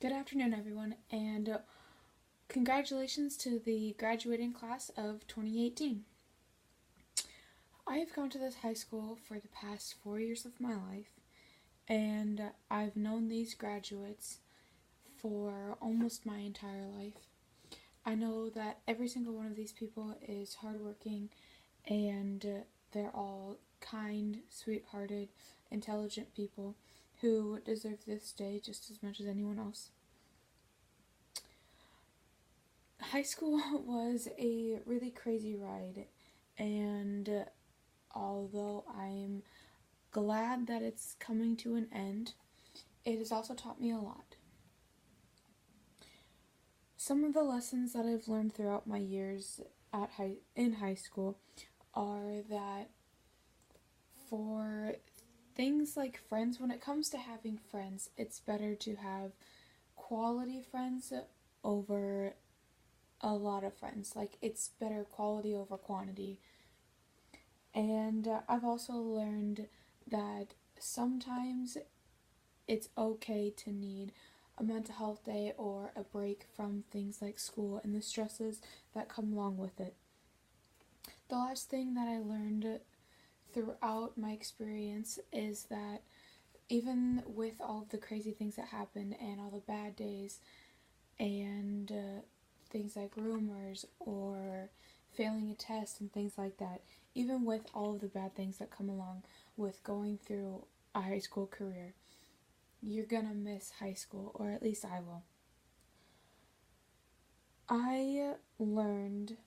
Good afternoon, everyone, and congratulations to the graduating class of 2018. I have gone to this high school for the past 4 years of my life, and I've known these graduates for almost my entire life. I know that every single one of these people is hardworking, and they're all kind, sweet-hearted, intelligent people who deserve this day just as much as anyone else. High school was a really crazy ride, and although I'm glad that it's coming to an end, it has also taught me a lot. Some of the lessons that I've learned throughout my years in high school are that for things like friends, when it comes to having friends, it's better to have quality friends over a lot of friends. Like, it's better quality over quantity. And I've also learned that sometimes it's okay to need a mental health day or a break from things like school and the stresses that come along with it. The last thing that I learned throughout my experience is that even with all of the crazy things that happen and all the bad days and things like rumors or failing a test and things like that, even with all of the bad things that come along with going through a high school career, you're gonna miss high school, or at least I will. I learned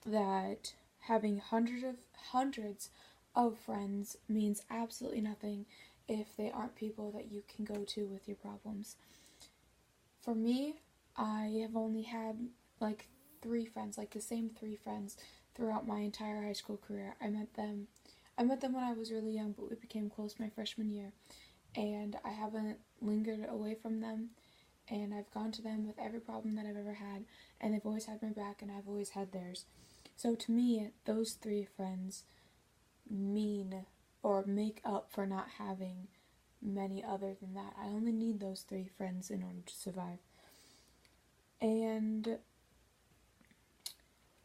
that having hundreds of friends means absolutely nothing if they aren't people that you can go to with your problems. For me, I have only had like 3 friends, like the same 3 friends throughout my entire high school career. I met them when I was really young, but we became close my freshman year, and I haven't lingered away from them, and I've gone to them with every problem that I've ever had, and they've always had my back, and I've always had theirs. So to me, those 3 friends mean or make up for not having many other than that. I only need those 3 friends in order to survive. And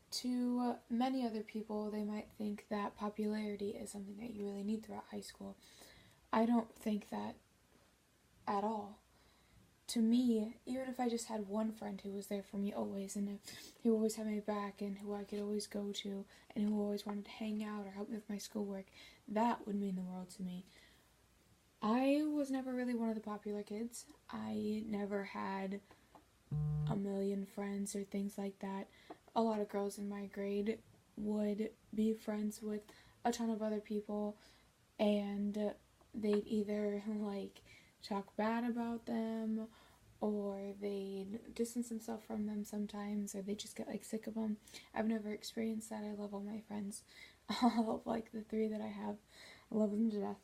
to many other people, they might think that popularity is something that you really need throughout high school. I don't think that at all. To me, even if I just had one friend who was there for me always, and who always had my back, and who I could always go to, and who always wanted to hang out or help me with my schoolwork, that would mean the world to me. I was never really one of the popular kids. I never had a million friends or things like that. A lot of girls in my grade would be friends with a ton of other people, and they'd either like talk bad about them, or they'd distance themselves from them sometimes, or they just get like sick of them. I've never experienced that. I love all my friends. All of like the 3 that I have. I love them to death.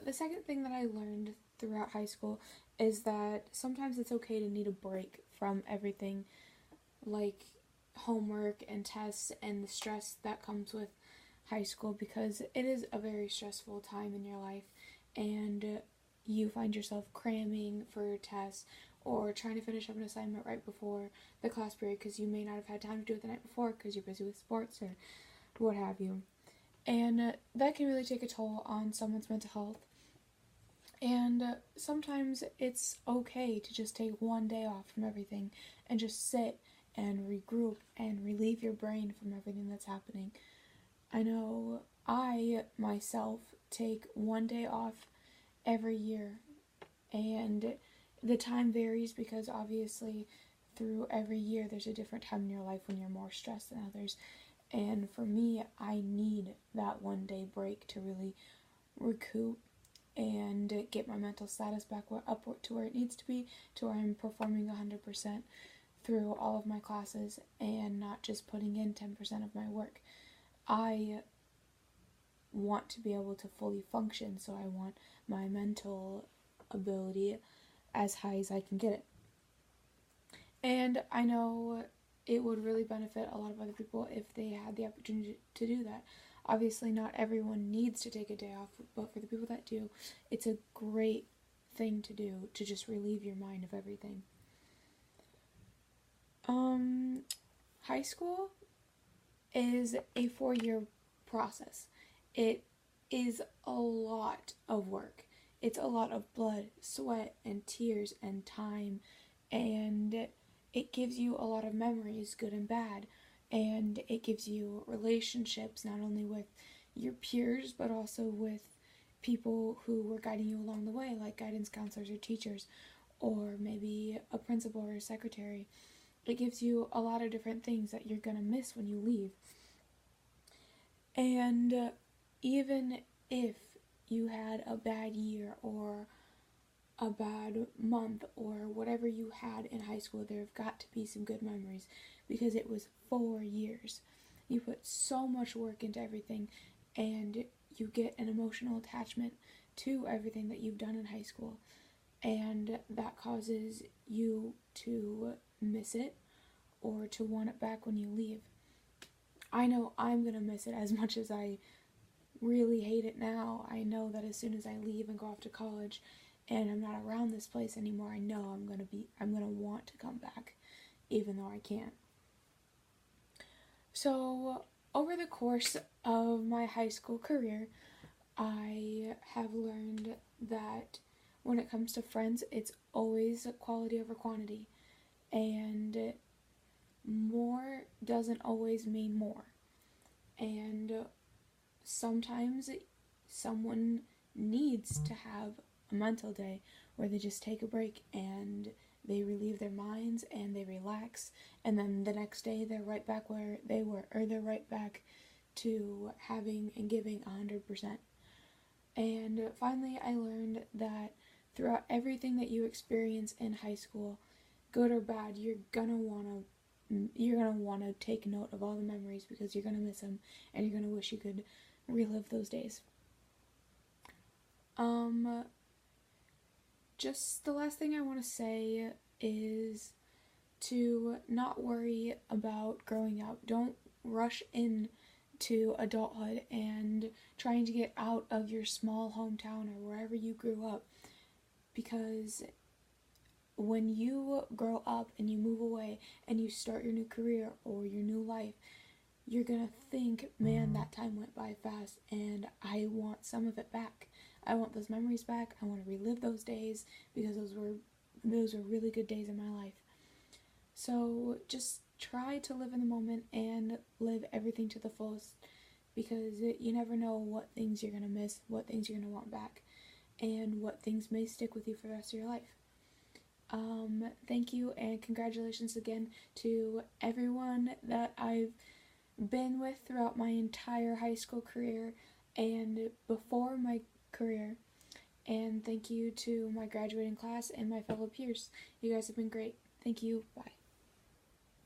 The second thing that I learned throughout high school is that sometimes it's okay to need a break from everything like homework and tests and the stress that comes with high school, because it is a very stressful time in your life, and you find yourself cramming for your tests or trying to finish up an assignment right before the class period because you may not have had time to do it the night before because you're busy with sports or what have you. And that can really take a toll on someone's mental health. And sometimes it's okay to just take one day off from everything and just sit and regroup and relieve your brain from everything that's happening. I know I myself take one day off every year, and the time varies because obviously through every year there's a different time in your life when you're more stressed than others. And for me, I need that one day break to really recoup and get my mental status back up to where it needs to be, to where I'm performing 100% through all of my classes and not just putting in 10% of my work. I want to be able to fully function, so I want my mental ability as high as I can get it. And I know it would really benefit a lot of other people if they had the opportunity to do that. Obviously, not everyone needs to take a day off, but for the people that do, it's a great thing to do to just relieve your mind of everything. High school is a 4-year process. It is a lot of work. It's a lot of blood, sweat, and tears and time, and it gives you a lot of memories, good and bad, and it gives you relationships not only with your peers but also with people who were guiding you along the way, like guidance counselors or teachers, or maybe a principal or a secretary. It gives you a lot of different things that you're gonna miss when you leave. And even if you had a bad year or a bad month or whatever you had in high school, there have got to be some good memories because it was 4 years. You put so much work into everything and you get an emotional attachment to everything that you've done in high school, and that causes you to miss it or to want it back when you leave. I know I'm going to miss it as much as I really hate it now. I know that as soon as I leave and go off to college and I'm not around this place anymore, I know I'm going to want to come back even though I can't. So, over the course of my high school career, I have learned that when it comes to friends, it's always quality over quantity, and more doesn't always mean more. And sometimes someone needs to have a mental day where they just take a break and they relieve their minds and they relax, and then the next day they're right back where they were, or they're right back to having and giving 100%. And finally, I learned that throughout everything that you experience in high school, good or bad, you're gonna wanna take note of all the memories because you're gonna miss them and you're gonna wish you could relive those days. Just the last thing I want to say is to not worry about growing up. Don't rush in to adulthood and trying to get out of your small hometown or wherever you grew up, because when you grow up and you move away and you start your new career or your new life, you're gonna think, man, that time went by fast and I want some of it back. I want those memories back. I want to relive those days because those were really good days in my life. So just try to live in the moment and live everything to the fullest, because you never know what things you're going to miss, what things you're going to want back, and what things may stick with you for the rest of your life. Thank you and congratulations again to everyone that I've been with throughout my entire high school career and before my career. And thank you to my graduating class and my fellow peers. You guys have been great. Thank you. Bye.